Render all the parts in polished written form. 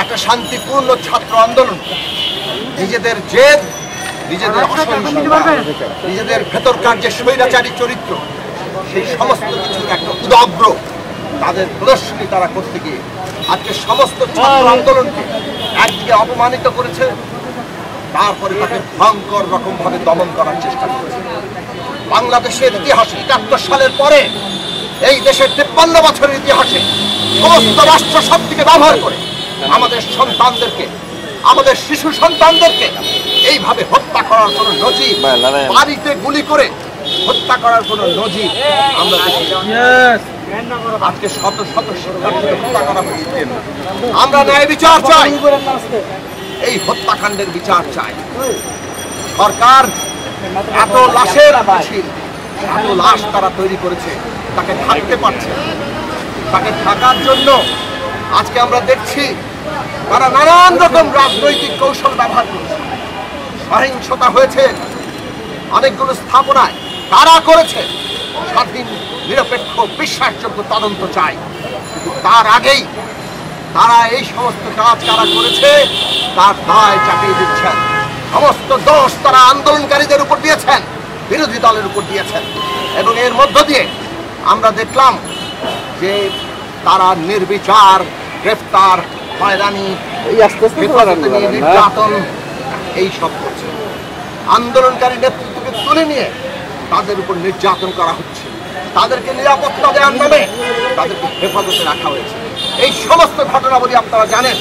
একটা শান্তিপূর্ণ ছাত্র আন্দোলন নিজেদের জেদ, নিজেদের নিজেদের ভেতরকার যে স্বৈরাচারী চরিত্র, সেই সমস্ত কিছুর একটা উদগ্র তাদের প্রদর্শনী তারা করতে গিয়ে আজকে সমস্ত ছাত্র আন্দোলনকে একদিকে অপমানিত করেছে, তারপরে তাকে ভয়ঙ্কর রকম ভাবে দমন করার চেষ্টা করেছে। বাংলাদেশের ইতিহাসে ৭১ সালের পরে এই দেশের ৫৩ বছরের ইতিহাসে সমস্ত রাষ্ট্র শক্তিকে ব্যবহার করে আমাদের সন্তানদেরকে, আমাদের শিশু সন্তানদেরকে এইভাবে হত্যা করার কোন নজির, বাড়িতে গুলি করে হত্যা করার কোন নজির আমরা দেখি। আজকে শত শত শিক্ষার্থীকে হত্যা করা হচ্ছে। আমরা ন্যায় বিচার চাই, এই হত্যাকাণ্ডের বিচার চাই। সরকার এত লাশের মিছিল, এত লাশ তারা তৈরি করেছে, তাকে ঢাকতে পারছে না। তাকে ঢাকার জন্য আজকে আমরা দেখছি তারা নানান রকম রাজনৈতিক কৌশল ব্যবহার করছে। সহিংসতা হয়েছে অনেকগুলো স্থাপনায়, তারা করেছে। স্বাধীন, নিরপেক্ষ, বিশ্বাসযোগ্য তদন্ত চাই। কিন্তু তার আগেই তারা এই সমস্ত কাজ কারা করেছে তার দায় চাপিয়ে দিচ্ছেন। সমস্ত দোষ তারা আন্দোলনকারীদের উপর দিয়েছেন, বিরোধী দলের উপর দিয়েছেন। এবং এর মধ্য দিয়ে আমরা দেখলাম যে তারা নির্বিচার গ্রেফতার, হয়রানি, নির্যাতন এইসব করছে। আন্দোলনকারী নেতৃত্বকে তুলে নিয়ে তাদের উপর নির্যাতন করা হচ্ছে, তাদেরকে নিরাপত্তা দেওয়ার নামে তাদেরকে হেফাজতে রাখা হয়েছে। এই সমস্ত ঘটনাবলী আপনারা জানেন।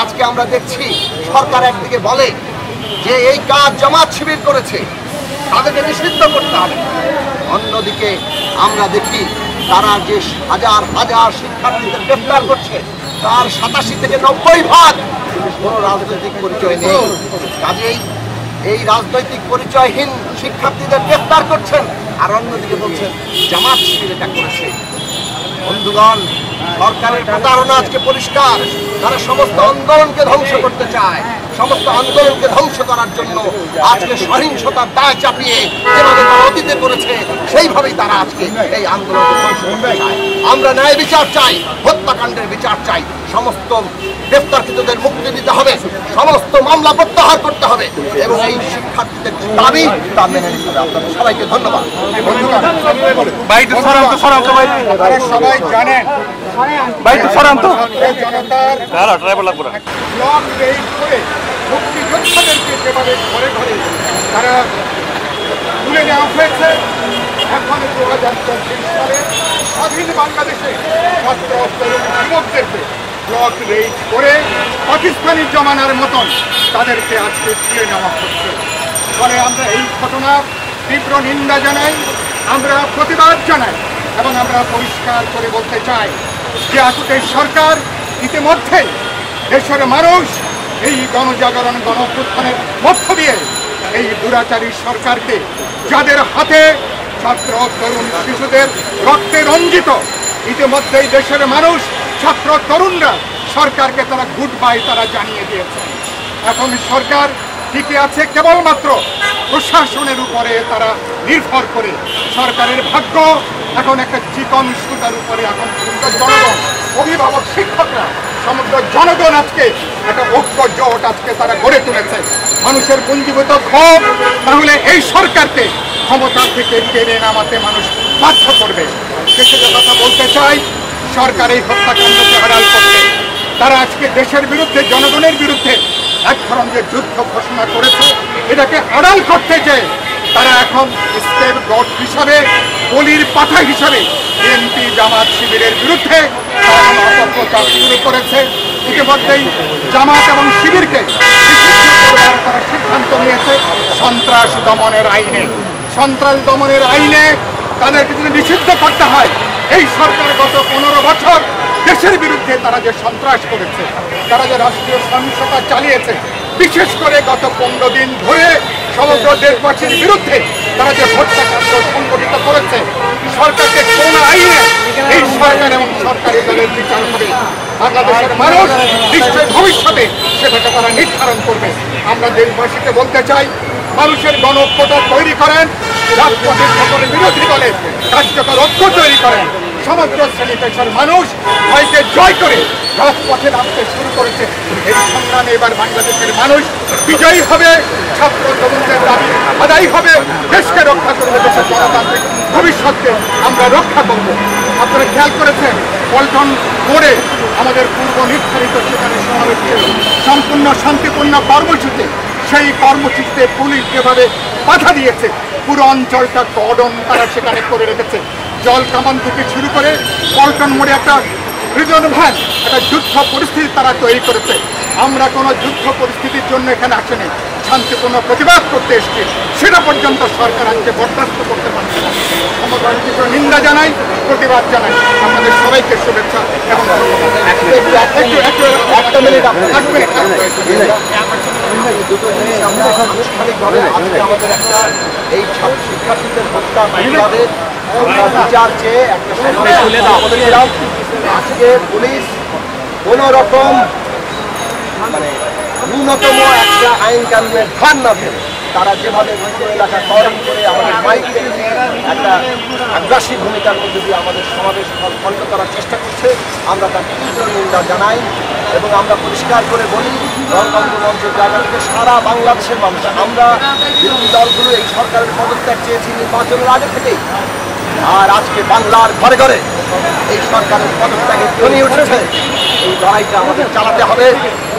আজকে আমরা দেখছি সরকার একদিকে বলে যে এই কাজ জামাত শিবির করেছে, তাদেরকে নিষিদ্ধ করতে হবে। অন্যদিকে আমরা দেখি তারা যে হাজার হাজার শিক্ষার্থীদের গ্রেফতার করছে, তার ৮৭ থেকে ৯০% কোনো রাজনৈতিক পরিচয় নেই। কাজেই এই রাজনৈতিক পরিচয়হীন শিক্ষার্থীদের গ্রেফতার করছেন, আর অন্যদিকে বলছেন জামাত শিবির এটা করেছে। বন্ধুগণ, সরকারের প্রতারণা আজকে পরিষ্কার। তারা সমস্ত আন্দোলনকে ধ্বংস করতে চায়। সমস্ত আন্দোলনকে ধ্বংস করার জন্য আজকে সহিংসতার দায় চাপিয়ে যেভাবে তারা অতীতে করেছে, সেইভাবেই তারা আজকে এই আন্দোলনকে ধ্বংস করতে চায়। আমরা ন্যায় বিচার চাই, হত্যাকাণ্ডের বিচার চাই। সমস্ত গ্রেফতারকৃতদের মুক্তি দিতে হবে, সমস্ত মামলা প্রত্যাহার করতে হবে এবং এই শিক্ষার্থীদের দাবি তা মেনে নিতে হবে। আপনাদের সবাইকে ধন্যবাদ। সবাই জানেন মুক্তিযোদ্ধাদেরকে যেভাবে ঘরে ঘরে তারা তুলে নেওয়া হয়েছে, এখন 2024 সালে স্বাধীন বাংলাদেশে ছাত্র যুবকদেরকে ব্লক রেইড করে পাকিস্তানি জমানার মতন তাদেরকে আজকে তুলে নেওয়া হচ্ছে। ফলে আমরা এই ঘটনার তীব্র নিন্দা জানাই, আমরা প্রতিবাদ জানাই এবং আমরা পরিষ্কার করে বলতে চাই যে আসলে সরকার ইতিমধ্যে দেশের মানুষ এই গণজাগরণ গণঅভ্যুত্থানের মধ্য দিয়ে এই দুরাচারী সরকারকে, যাদের হাতে ছাত্র তরুণ শিশুদের রক্তে রঞ্জিত, ইতিমধ্যেই দেশের মানুষ ছাত্র তরুণরা সরকারকে তারা গুড বাই তারা জানিয়ে দিয়েছে। এখন সরকার টিকে আছে কেবলমাত্র প্রশাসনের উপরে তারা নির্ভর করে। সরকারের ভাগ্য এখন একটা চিকন সুতার উপরে। এখন জনগণ, অভিভাবক, শিক্ষকরা, সমগ্র জনগণ আজকে একটা ঐক্য জোট আজকে তারা গড়ে তুলেছে। মানুষের পুঞ্জীভূত ক্ষোভ তাহলে এই সরকারকে ক্ষমতা থেকে টেনে নামাতে মানুষ বাধ্য করবে। শেষে যে কথা বলতে চাই, সরকার এই হত্যাকাণ্ডকে আড়াল করতে তারা আজকে দেশের বিরুদ্ধে, জনগণের বিরুদ্ধে এক ধরনের যুদ্ধ ঘোষণা করেছে। এটাকে আড়াল করতে চেয়ে তারা এখন স্টেপ গড হিসাবে, বলির পাঠা হিসাবে বিএনপি জামাত শিবিরের বিরুদ্ধে অপপ্রচার শুরু করেছে। ইতিমধ্যেই জামাত এবং শিবিরকে তারা সিদ্ধান্ত নিয়েছে সন্ত্রাস দমনের আইনে। সন্ত্রাস দমনের আইনে তাদেরকে যদি নিষিদ্ধ করতে হয়, এই সরকার গত 15 বছর দেশের বিরুদ্ধে তারা যে সন্ত্রাস করেছে, তারা যে রাষ্ট্রীয় সহিংসতা চালিয়েছে, বিশেষ করে গত 15 দিন ধরে সমগ্র দেশবাসীর বিরুদ্ধে তারা যে হত্যাকাণ্ড সংগঠিত করেছে, সরকারকে কোন আইনে এই সরকার এবং সরকারি দলের বিচার হবে বাংলাদেশের মানুষ নিশ্চয় ভবিষ্যতে সেটাকে তারা নির্ধারণ করবে। আমরা দেশবাসীকে বলতে চাই, মানুষের গণঐক্যতা তৈরি করেন, রাজনৈতিক সকল বিরোধী দলের কার্যকর ঐক্য তৈরি করেন। সমগ্র শ্রেণী পেশার মানুষ ভয়কে জয় করে রাজপথে নামতে শুরু করেছে। এই সংগ্রামে এবার বাংলাদেশের মানুষ বিজয়ী হবে, ছাত্র তরুণদের দাবি আদায় হবে, দেশকে রক্ষা করবে, দেশের গণতান্ত্রিক ভবিষ্যৎকে আমরা রক্ষা করব। আপনারা খেয়াল করেছেন পল্টন মোড়ে আমাদের পূর্ব নির্ধারিত সেখানে সমাবেশ ছিল, সম্পূর্ণ শান্তিপূর্ণ কর্মসূচি। সেই কর্মসূচিতে পুলিশ যেভাবে বাধা দিয়েছে, পুরো অঞ্চলটা কর্ডন তারা সেখানে করে রেখেছে। জল কামান থেকে শুরু করে পল্টন মোড়ে একটা হৃদয় ভ্যান, একটা যুদ্ধ পরিস্থিতি তারা তৈরি করেছে। আমরা কোনো যুদ্ধ পরিস্থিতির জন্য এখানে আসেনি, শান্তিপূর্ণ প্রতিবাদ করতে এসেছি। সেটা পর্যন্ত সরকার আজকে বরদাস্ত করতে পারছে না। আমরা নিন্দা জানাই, প্রতিবাদ জানাই। আপনাদের সবাইকে শুভেচ্ছা এবং আমাদের একটা এই শিক্ষার্থীদের হত্যা মামলাদের বিচার চেয়ে একটা বলেছিলাম। আজকে পুলিশ কোন রকম মানে ন্যূনতম একটা আইন কানুনের ধার না ফেলে তারা যেভাবে এলাকা কর্ম করে আমাদের মাইকে একটা আগ্রাসী ভূমিকার মধ্যে দিয়ে আমাদের সমাবেশ বন্ধ করার চেষ্টা করছে, আমরা তার তীব্র নিন্দা জানাই। এবং আমরা পরিষ্কার করে বলি, গণতন্ত্র মঞ্চের জায়গা থেকে সারা বাংলাদেশের মানুষ, আমরা বিরোধী দলগুলো এই সরকারের পদত্যাগ চেয়েছি নির্বাচনের আগে থেকেই। আর আজকে বাংলার ঘরে ঘরে এই সরকারের পদত্যাগে ধ্বনি উঠেছে। এই লড়াইটা আমাদের চালাতে হবে,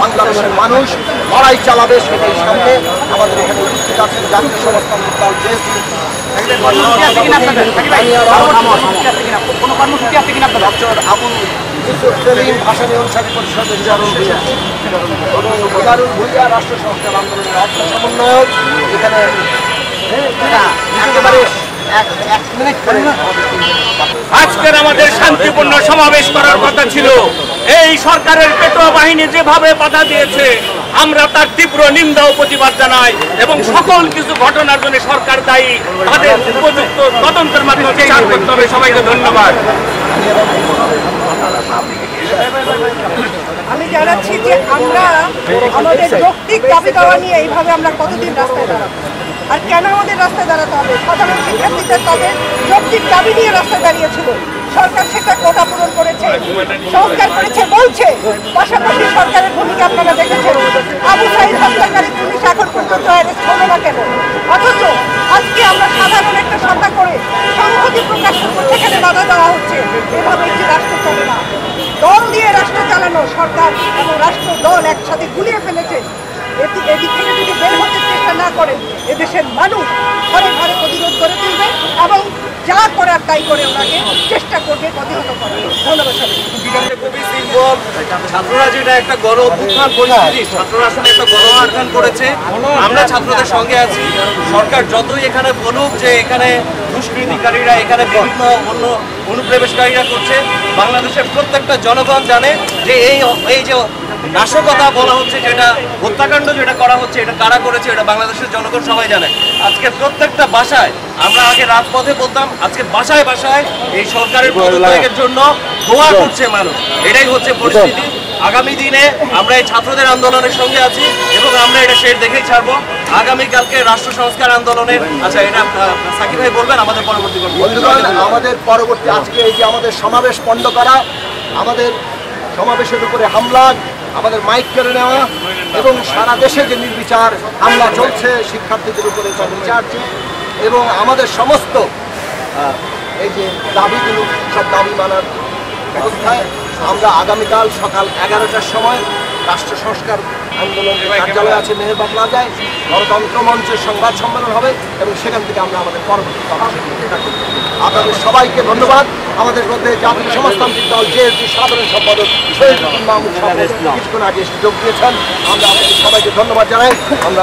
বাংলাদেশের মানুষ লড়াই চালাবে, সেটাই সামনে আমাদের এখানে উপস্থিত আছেন জাতীয় সমাজতান্ত্রিক দল জেএসডি, ডক্টর আবুল ইউসুফ সেলিম ভাসানী অনুসারী পরিষদের ইদারুল ভুইয়া রাষ্ট্র সংস্কার আন্দোলনের অর্থ সমন্বয়ক। এখানে একেবারে এক মিনিট করে আজকের আমাদের শান্তিপূর্ণ সমাবেশ করার কথা ছিল। এই সরকারের পেটোয়া বাহিনী যেভাবে বাধা দিয়েছে, আমরা তার তীব্র নিন্দা ও প্রতিবাদ জানাই এবং সকল কিছু ঘটনার জন্য সরকার দায়ী, তাদের উপযুক্ত তদন্তের মাধ্যমে বিচার করতে হবে। সবাইকে ধন্যবাদ। আমি জানাচ্ছি যে আমরা আমাদের যৌক্তিক দাবি দেওয়া নিয়ে এইভাবে আমরা কতদিন রাস্তায় দাঁড়াবো, আর কেন আমাদের রাস্তায় দাঁড়াতে হবে? সাধারণ শিক্ষার্থীদের তাদের যৌক্তিক দাবি নিয়ে রাস্তায় দাঁড়িয়েছিল। সরকার সেটা কোটা পূরণ করেছে, সংস্কার করেছে বলছে। পাশাপাশি সরকারের ভূমিকা আপনারা দেখেছেন। আবু সাঈদ হত্যাকারী পুলিশ এখন পর্যন্ত অ্যারেস্ট হলো না কেন? অথচ আজকে আমরা সাধারণ একটা সভা করে সংহতি প্রকাশ করবো, সেখানে বাধা দেওয়া হচ্ছে। এভাবে একটি রাষ্ট্র চলে না। দল দিয়ে রাষ্ট্র চালানো, সরকার এবং রাষ্ট্র দল একসাথে গুলিয়ে ফেলেছে। এদিক থেকে যদি বের হতে চেষ্টা না করেন, এদেশের মানুষ ঘরে ঘরে প্রতিরোধ করে তুলবে এবং যা করার তাই করে ওনাকে চেষ্টা করবে প্রতিহত করার। ধন্যবাদ সবাই। ছাত্ররা যেটা একটা গণ অভ্যুত্থান পরিস্থিতি, ছাত্ররা আসলে একটা গণ আহ্বান করেছে। আমরা ছাত্রদের সঙ্গে আছি। সরকার যতই এখানে বলুক যে এখানে দুষ্কৃতিকারীরা, এখানে বিভিন্ন অন্য অনুপ্রবেশকারীরা করছে, বাংলাদেশের প্রত্যেকটা জনগণ জানে যে এই যে নাশকতা বলা হচ্ছে, যেটা হত্যাকাণ্ড যেটা করা হচ্ছে, এটা কারা করেছে, এটা বাংলাদেশের জনগণ সবাই জানে। আজকে প্রত্যেকটা বাসায়, আমরা আগে রাজপথে বলতাম, আজকে বাসায় বাসায় এই সরকারের পদত্যাগের জন্য দোয়া করছে মানুষ। এটাই হচ্ছে পরিস্থিতি। আগামী দিনে আমরা এই ছাত্রদের আন্দোলনের সঙ্গে আছি এবং আমরা এটা শের দেখেই ছাড়বো। আগামীকালকে রাষ্ট্র সংস্কার আন্দোলনের, আচ্ছা এটা সাকিব ভাই বলবেন আমাদের পরবর্তী আমাদের পরবর্তী আজকে এই যে আমাদের সমাবেশ পণ্ড করা, আমাদের সমাবেশের উপরে হামলা, আমাদের মাইক কেড়ে নেওয়া এবং সারা দেশে যে নির্বিচার হামলা চলছে শিক্ষার্থীদের উপরে বিচার এবং আমাদের সমস্ত এই যে দাবিগুলো, সব দাবি মানার ব্যবস্থায় আমরা আগামীকাল সকাল 11টার সময় রাষ্ট্র সংস্কার আন্দোলনের কার্যালয় আছে মেহেরবাগ প্লাজায়, গণতন্ত্র মঞ্চের সংবাদ সম্মেলন হবে এবং সেখান থেকে আমরা আমাদের পরবর্তী কর্মসূচি চেষ্টা করব। আপনাদের সবাইকে ধন্যবাদ। আমাদের মধ্যে জাতীয় সমাজতান্ত্রিক দল জেএসডি সাধারণ সম্পাদক শহীদুদ্দিন মাহমুদ সাহেব কিছুক্ষণ আগে যোগ দিয়েছেন। আমরা আপনাদের সবাইকে ধন্যবাদ জানাই। আমরা